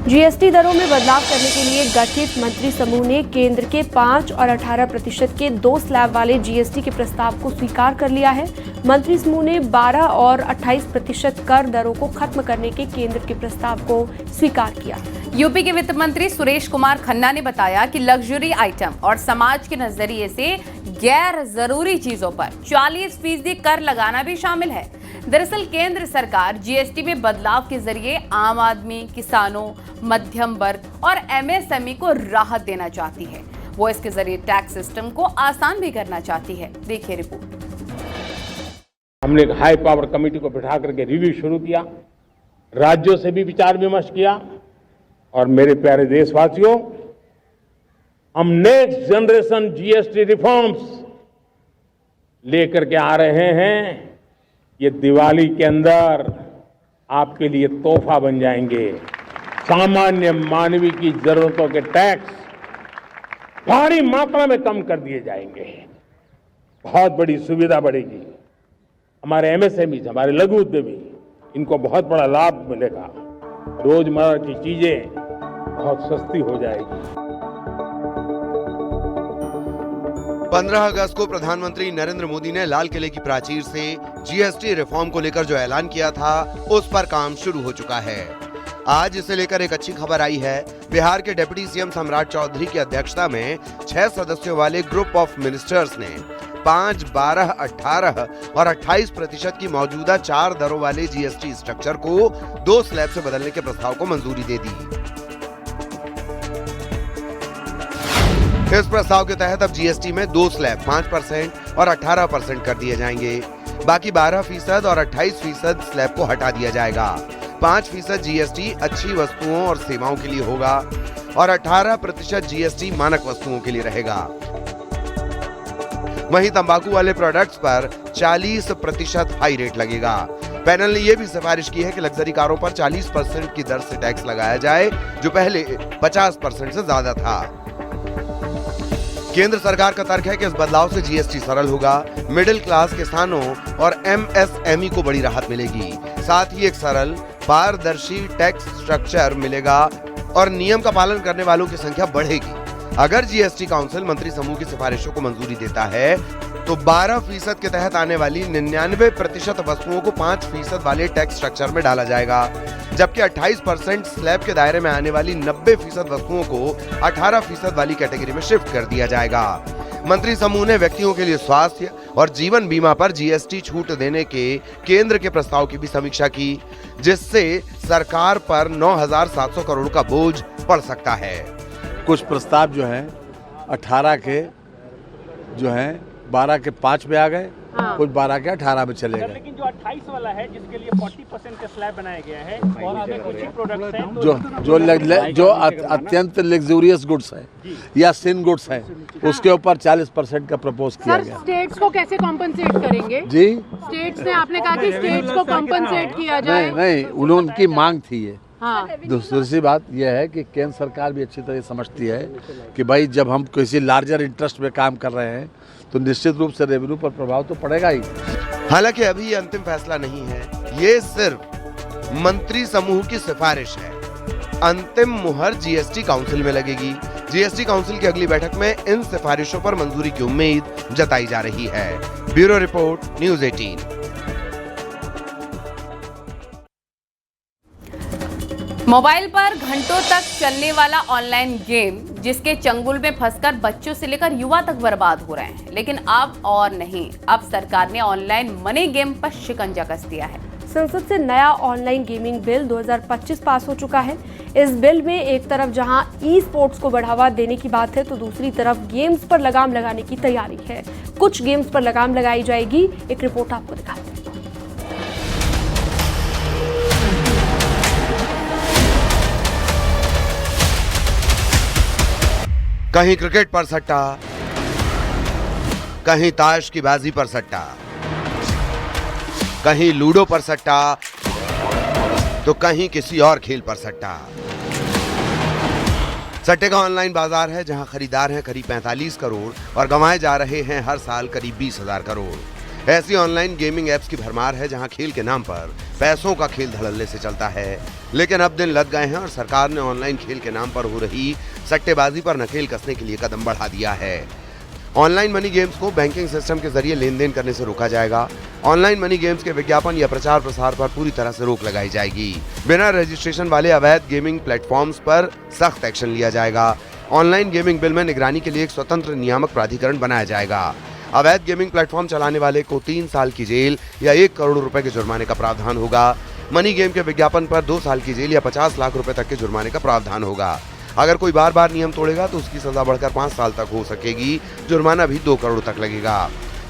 GST दरों में बदलाव करने के लिए गठित मंत्री समूह ने केंद्र के 5 और 18% के 2 स्लैब वाले जीएसटी के प्रस्ताव को स्वीकार कर लिया है। मंत्री समूह ने 12 और 28% कर दरों को खत्म करने के केंद्र के प्रस्ताव को स्वीकार किया। यूपी के वित्त मंत्री सुरेश कुमार खन्ना ने बताया कि लग्जरी आइटम और समाज के नजरिए से गैर जरूरी चीजों पर 40% कर लगाना भी शामिल है। दरअसल केंद्र सरकार जीएसटी में बदलाव के जरिए आम आदमी, किसानों, मध्यम वर्ग और एमएसएमई को राहत देना चाहती है। वो इसके जरिए टैक्स सिस्टम को आसान भी करना चाहती है। देखिए रिपोर्ट। हमने एक हाई पावर कमेटी को बिठा करके रिव्यू शुरू किया, राज्यों से भी विचार विमर्श किया और मेरे प्यारे देशवासियों, हम नेक्स्ट जनरेशन जीएसटी रिफॉर्म्स लेकर के आ रहे हैं। ये दिवाली के अंदर आपके लिए तोहफा बन जाएंगे। सामान्य मानवीय की जरूरतों के टैक्स भारी मात्रा में कम कर दिए जाएंगे। बहुत बड़ी सुविधा बढ़ेगी। हमारे एमएसएमई, हमारे लघु उद्यमी, इनको बहुत बड़ा लाभ मिलेगा। रोजमर्रा की चीजें बहुत सस्ती हो जाएगी। 15 अगस्त को प्रधानमंत्री नरेंद्र मोदी ने लाल किले की प्राचीर से जीएसटी रिफॉर्म को लेकर जो ऐलान किया था, उस पर काम शुरू हो चुका है। आज इसे लेकर एक अच्छी खबर आई है। बिहार के डिप्टी सीएम सम्राट चौधरी की अध्यक्षता में 6 सदस्यों वाले ग्रुप ऑफ मिनिस्टर्स ने 5, 12, 18 और 28% की मौजूदा 4 दरों वाले जीएसटी स्ट्रक्चर को 2 स्लैब से बदलने के प्रस्ताव को मंजूरी दे दी। इस प्रस्ताव के तहत अब जीएसटी में 2 स्लैब 5% और 18% कर दिए जाएंगे। बाकी 12% और 28% स्लैब को हटा दिया जाएगा। 5% जीएसटी अच्छी वस्तुओं और सेवाओं के लिए होगा और 18% जीएसटी मानक वस्तुओं के लिए रहेगा। वहीं तंबाकू वाले प्रोडक्ट्स पर 40% हाई रेट लगेगा। पैनल ने यह भी सिफारिश की है कि लग्जरी कारों पर 40% की दर से टैक्स लगाया जाए, जो पहले 50% से ज्यादा था। केंद्र सरकार का तर्क है कि इस बदलाव से जीएसटी सरल होगा, मिडिल क्लास किसानों और एमएसएमई को बड़ी राहत मिलेगी। साथ ही एक सरल, पारदर्शी टैक्स स्ट्रक्चर मिलेगा और नियम का पालन करने वालों की संख्या बढ़ेगी। अगर जीएसटी काउंसिल मंत्री समूह की सिफारिशों को मंजूरी देता है तो 12% के तहत आने वाली 99% वस्तुओं को 5% वाले टैक्स स्ट्रक्चर में डाला जाएगा, जबकि 28% स्लैब के दायरे में आने वाली 90% वस्तुओं को 18% वाली कैटेगरी में शिफ्ट कर दिया जाएगा। मंत्री समूह ने व्यक्तियों के लिए स्वास्थ्य और जीवन बीमा पर जीएसटी छूट देने के केंद्र के प्रस्ताव की भी समीक्षा की, जिससे सरकार पर 9,700 करोड़ का बोझ पड़ सकता है। कुछ प्रस्ताव जो है 18 के जो है 12 के 5 में आ गए, हाँ। कुछ 12 के 18 में चले गए। लेकिन जो 28 वाला है, जिसके लिए 40% का स्लैब बनाया गया है और आगे कुछ ही प्रोडक्ट्स हैं जो अत्यंत लग्जूरियस गुड्स है या सिन गुड्स है, उसके ऊपर 40% का प्रपोज किया गया। स्टेट्स को कैसे कॉम्पनसेट करेंगे जी? स्टेट्स ने, आपने कहा कि स्टेट्स को कॉम्पनसेट किया जाए। नहीं, उनकी मांग थी ये। हाँ। दूसरी बात यह है कि केंद्र सरकार भी अच्छी तरह समझती है कि भाई जब हम किसी लार्जर इंटरेस्ट में काम कर रहे हैं तो निश्चित रूप से रेवेन्यू पर प्रभाव तो पड़ेगा ही। हालांकि अभी ये अंतिम फैसला नहीं है, ये सिर्फ मंत्री समूह की सिफारिश है। अंतिम मुहर जीएसटी काउंसिल में लगेगी। जीएसटी काउंसिल की अगली बैठक में इन सिफारिशों पर मंजूरी की उम्मीद जताई जा रही है। Bureau report, news 18। मोबाइल पर घंटों तक चलने वाला ऑनलाइन गेम, जिसके चंगुल में फंसकर बच्चों से लेकर युवा तक बर्बाद हो रहे हैं। लेकिन अब और नहीं, अब सरकार ने ऑनलाइन मनी गेम पर शिकंजा कस दिया है। संसद से नया ऑनलाइन गेमिंग बिल 2025 पास हो चुका है। इस बिल में एक तरफ जहां ई स्पोर्ट्स को बढ़ावा देने की बात है, तो दूसरी तरफ गेम्स पर लगाम लगाने की तैयारी है। कुछ गेम्स पर लगाम लगाई जाएगी। एक रिपोर्ट आपको दिखाते हैं। कहीं क्रिकेट पर सट्टा, कहीं ताश की बाजी पर सट्टा, कहीं लूडो पर सट्टा, तो कहीं किसी और खेल पर सट्टा। सट्टे का ऑनलाइन बाजार है, जहां खरीदार हैं करीब 45 करोड़ और गंवाए जा रहे हैं हर साल करीब 20,000 करोड़। ऐसी ऑनलाइन गेमिंग एप्स की भरमार है जहां खेल के नाम पर पैसों का खेल धड़ल्ले से चलता है। लेकिन अब दिन लग गए हैं और सरकार ने ऑनलाइन खेल के नाम पर हो रही सट्टेबाजी पर नकेल कसने के लिए कदम बढ़ा दिया है। ऑनलाइन मनी गेम्स को बैंकिंग सिस्टम के जरिए लेन देन करने से रोका जाएगा। ऑनलाइन मनी गेम्स के विज्ञापन या प्रचार प्रसार पर पूरी तरह से रोक लगाई जाएगी। बिना रजिस्ट्रेशन वाले अवैध गेमिंग प्लेटफॉर्म्स पर सख्त एक्शन लिया जाएगा। ऑनलाइन गेमिंग बिल में निगरानी के लिए एक स्वतंत्र नियामक प्राधिकरण बनाया जाएगा। अवैध गेमिंग प्लेटफॉर्म चलाने वाले को 3 साल की जेल या 1 करोड़ रुपए के जुर्माने का प्रावधान होगा। मनी गेम के विज्ञापन पर 2 साल की जेल या 50 लाख रुपए तक के जुर्माने का प्रावधान होगा। अगर कोई बार बार नियम तोड़ेगा तो उसकी सजा बढ़कर 5 साल तक हो सकेगी। जुर्माना भी 2 करोड़ तक लगेगा।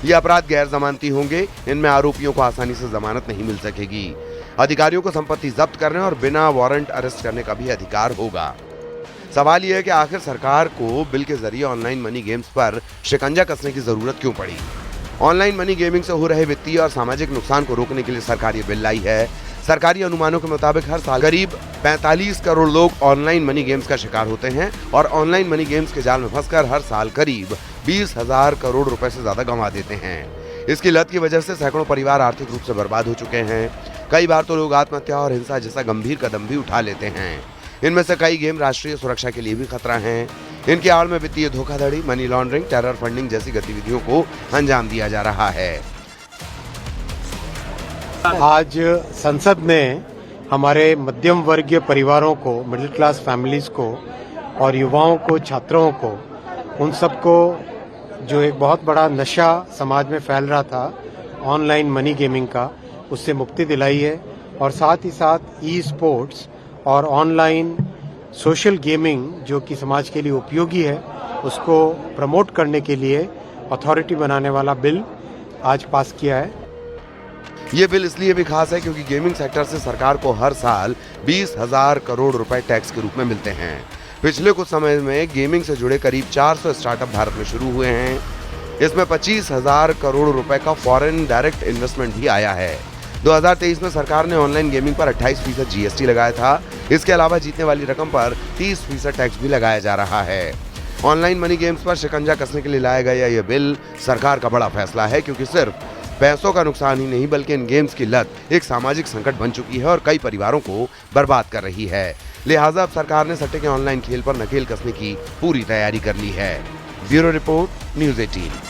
ये अपराध गैर जमानती होंगे। इनमें आरोपियों को आसानी से जमानत नहीं मिल सकेगी। अधिकारियों को संपत्ति जब्त करने और बिना वारंट अरेस्ट करने का भी अधिकार होगा। सवाल यह है कि आखिर सरकार को बिल के जरिए ऑनलाइन मनी गेम्स पर शिकंजा कसने की जरूरत क्यों पड़ी? ऑनलाइन मनी गेमिंग से हो रहे वित्तीय और सामाजिक नुकसान को रोकने के लिए सरकार ये बिल लाई है। सरकारी अनुमानों के मुताबिक हर साल करीब 45 करोड़ लोग ऑनलाइन मनी गेम्स का शिकार होते हैं और ऑनलाइन मनी गेम्स के जाल में फंसकर हर साल करीब 20,000 करोड़ रुपए से ज्यादा गंवा देते हैं। इसकी लत की वजह से सैकड़ों परिवार आर्थिक रूप से बर्बाद हो चुके हैं। कई बार तो लोग आत्महत्या और हिंसा जैसा गंभीर कदम भी उठा लेते हैं। इनमें से कई गेम राष्ट्रीय सुरक्षा के लिए भी खतरा हैं। इनके आड़ में वित्तीय धोखाधड़ी, मनी लॉन्ड्रिंग, टेरर फंडिंग जैसी गतिविधियों को अंजाम दिया जा रहा है। आज संसद ने हमारे मध्यम वर्गीय परिवारों को, मिडिल क्लास फैमिलीज को और युवाओं को, छात्रों को, उन सबको जो एक बहुत बड़ा नशा समाज में फैल रहा था ऑनलाइन मनी गेमिंग का, उससे मुक्ति दिलाई है। और साथ ही साथ ई स्पोर्ट्स और ऑनलाइन सोशल गेमिंग जो कि समाज के लिए उपयोगी है, उसको प्रमोट करने के लिए अथॉरिटी बनाने वाला बिल आज पास किया है। ये बिल इसलिए भी खास है क्योंकि गेमिंग सेक्टर से सरकार को हर साल 20,000 करोड़ रुपए टैक्स के रूप में मिलते हैं। पिछले कुछ समय में गेमिंग से जुड़े करीब 400 स्टार्टअप भारत में शुरू हुए हैं। इसमें 25,000 करोड़ रुपए का फॉरेन डायरेक्ट इन्वेस्टमेंट भी आया है। 2023 में सरकार ने ऑनलाइन गेमिंग पर 28% जीएसटी लगाया था। इसके अलावा जीतने वाली रकम पर 30% टैक्स भी लगाया जा रहा है। ऑनलाइन मनी गेम्स पर शिकंजा कसने के लिए लाया गया यह बिल सरकार का बड़ा फैसला है, क्योंकि सिर्फ पैसों का नुकसान ही नहीं बल्कि इन गेम्स की लत एक सामाजिक संकट बन चुकी है और कई परिवारों को बर्बाद कर रही है। लिहाजा अब सरकार ने सट्टे के ऑनलाइन खेल पर नकेल कसने की पूरी तैयारी कर ली है। Bureau report, news 18।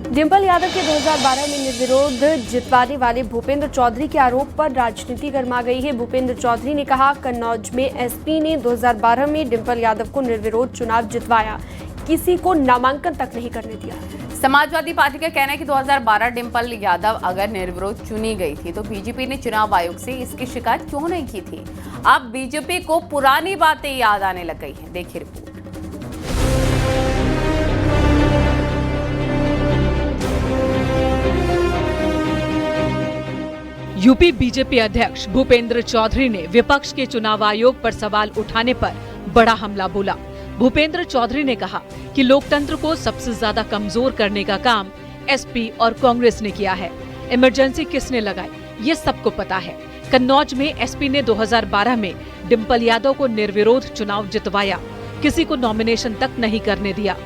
Dimple Yadav के 2012 में निर्विरोध जितवाने वाले भूपेंद्र चौधरी के आरोप पर राजनीति गर्मा गई है। भूपेंद्र चौधरी ने कहा, कन्नौज में एसपी ने 2012 में डिंपल यादव को निर्विरोध चुनाव जितवाया, किसी को नामांकन तक नहीं करने दिया। समाजवादी पार्टी का कहना है कि 2012 डिंपल यादव अगर निर्विरोध चुनी गई थी तो बीजेपी ने चुनाव आयोग से इसकी शिकायत क्यों नहीं की थी। अब बीजेपी को पुरानी बातें याद आने लग गई हैं। देखिए रिपोर्ट। यूपी बीजेपी अध्यक्ष भूपेंद्र चौधरी ने विपक्ष के चुनाव आयोग पर सवाल उठाने पर बड़ा हमला बोला। भूपेंद्र चौधरी ने कहा कि लोकतंत्र को सबसे ज्यादा कमजोर करने का काम एसपी और कांग्रेस ने किया है। इमरजेंसी किसने लगाई, ये सबको पता है। कन्नौज में एसपी ने 2012 में डिंपल यादव को निर्विरोध चुनाव जितवाया, किसी को नॉमिनेशन तक नहीं करने दिया।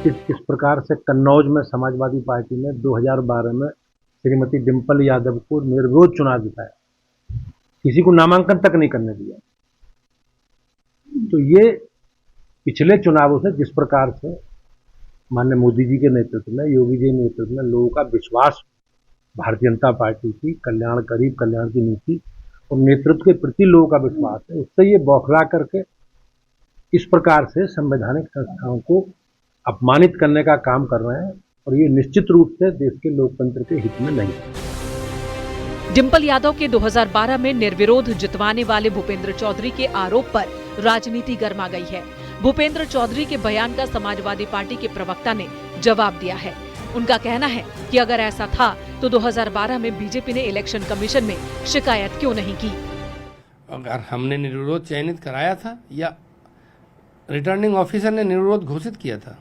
किस प्रकार से कन्नौज में समाजवादी पार्टी ने 2012 में श्रीमती डिंपल यादव को निर्विरोध चुनाव जिताया, किसी को नामांकन तक नहीं करने दिया। तो ये पिछले चुनावों से जिस प्रकार से माननीय मोदी जी के नेतृत्व में, योगी जी के नेतृत्व में लोगों का विश्वास भारतीय जनता पार्टी की कल्याण, गरीब कल्याण की नीति और नेतृत्व के प्रति लोगों का विश्वास है, उससे ये बौखला करके इस प्रकार से संवैधानिक संस्थाओं को अपमानित करने का काम कर रहे हैं और ये निश्चित रूप से देश के लोकतंत्र के हित में नहीं है। डिंपल यादव के 2012 में निर्विरोध जितवाने वाले भूपेंद्र चौधरी के आरोप पर राजनीति गर्मा गई है। भूपेंद्र चौधरी के बयान का समाजवादी पार्टी के प्रवक्ता ने जवाब दिया है। उनका कहना है कि अगर ऐसा था तो 2012 में बीजेपी ने इलेक्शन कमीशन में शिकायत क्यों नहीं की। अगर हमने निर्विरोध चयनित कराया था या रिटर्निंग ऑफिसर ने निर्विरोध घोषित किया था,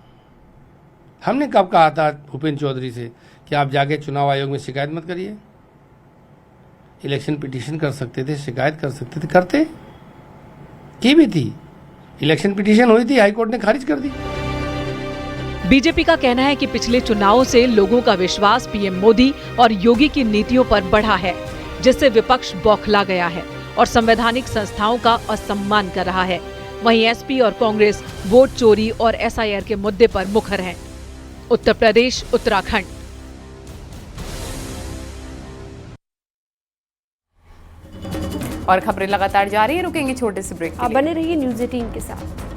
हमने कब कहा था भूपेंद्र चौधरी से कि आप जाके चुनाव आयोग में शिकायत मत करिए। इलेक्शन पिटीशन कर सकते थे, शिकायत कर सकते थे, करते की भी थी। इलेक्शन पिटीशन हुई थी, हाईकोर्ट ने खारिज कर दी। बीजेपी का कहना है कि पिछले चुनावों से लोगों का विश्वास पीएम मोदी और योगी की नीतियों पर बढ़ा है, जिससे विपक्ष बौखला गया है और संवैधानिक संस्थाओं का असम्मान कर रहा है। वहीं एसपी और कांग्रेस वोट चोरी और एसआईआर के मुद्दे पर मुखर हैं। उत्तर प्रदेश, उत्तराखंड। और खबरें लगातार जारी है, रुकेंगे छोटे से ब्रेक के लिए। आप बने रहिए न्यूज़ 18 के साथ।